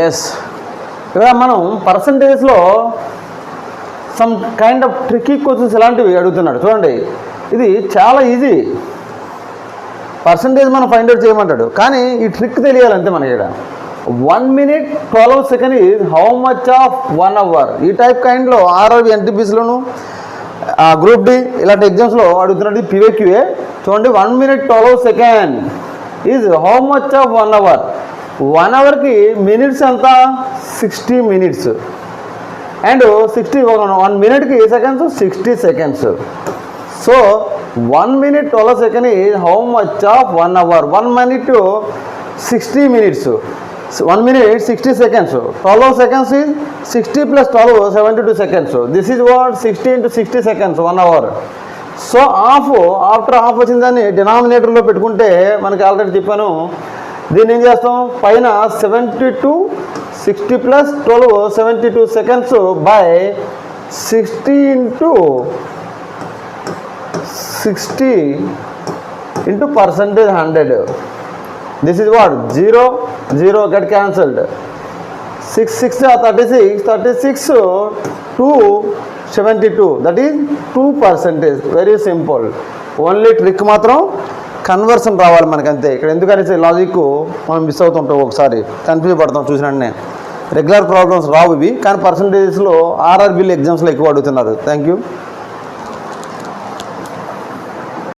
Yes, ఇక్కడ మనం పర్సంటేజ్లో some kind of tricky questions ఇలాంటివి అడుగుతున్నాడు. చూడండి, ఇది చాలా ఈజీ. పర్సంటేజ్ మనం ఫైండ్ అవుట్ చేయమంటాడు, కానీ ఈ ట్రిక్ తెలియాలంతే మనకి. ఇక్కడ 1 minute 12 seconds is how much of 1 hour. ఈ టైప్ కైండ్లో ఆర్ఆర్బి ఎన్టీపీసీలోను గ్రూప్ డి ఇలాంటి ఎగ్జామ్స్లో అడుగుతున్నాడు. పివేక్యూఏ చూడండి, 1 minute 12 seconds is how much of 1 hour. 1 hourకి మినిట్స్ ఎంత? 60 minutes. అండ్ 1 minuteకి seconds 60 seconds. So 1 minute 12 seconds is how much of 1 hour. 1 minute 60 minutes. 1 minute 60 seconds. 12 seconds is 60 plus 12 72 seconds. This is what 60 into 60 seconds 1 hour. So after half వచ్చిన దాన్ని డినామినేటర్లో పెట్టుకుంటే మనకి already చెప్పాను. దీన్ని ఏం చేస్తాం? పైన 72 60 plus 12 72 seconds by 60 into 60 into percentage 100. This is what? 0 0 get cancelled. 6 6 36 36 2 72. That is 2%. Very simple. Only trick మాత్రం కన్వర్షన్ రావాలి మనకి, అంతే. ఇక్కడ ఎందుకంటే లాజిక్ మనం మిస్ అవుతుంటాం, ఒకసారి కన్ఫ్యూజ్ పడతాం చూసినట్టే. రెగ్యులర్ ప్రాబ్లమ్స్ రావు ఇవి, కానీ పర్సంటేజెస్లో ఆర్ఆర్బీలు ఎగ్జామ్స్లో ఎక్కువ అడుగుతున్నారు. Thank you.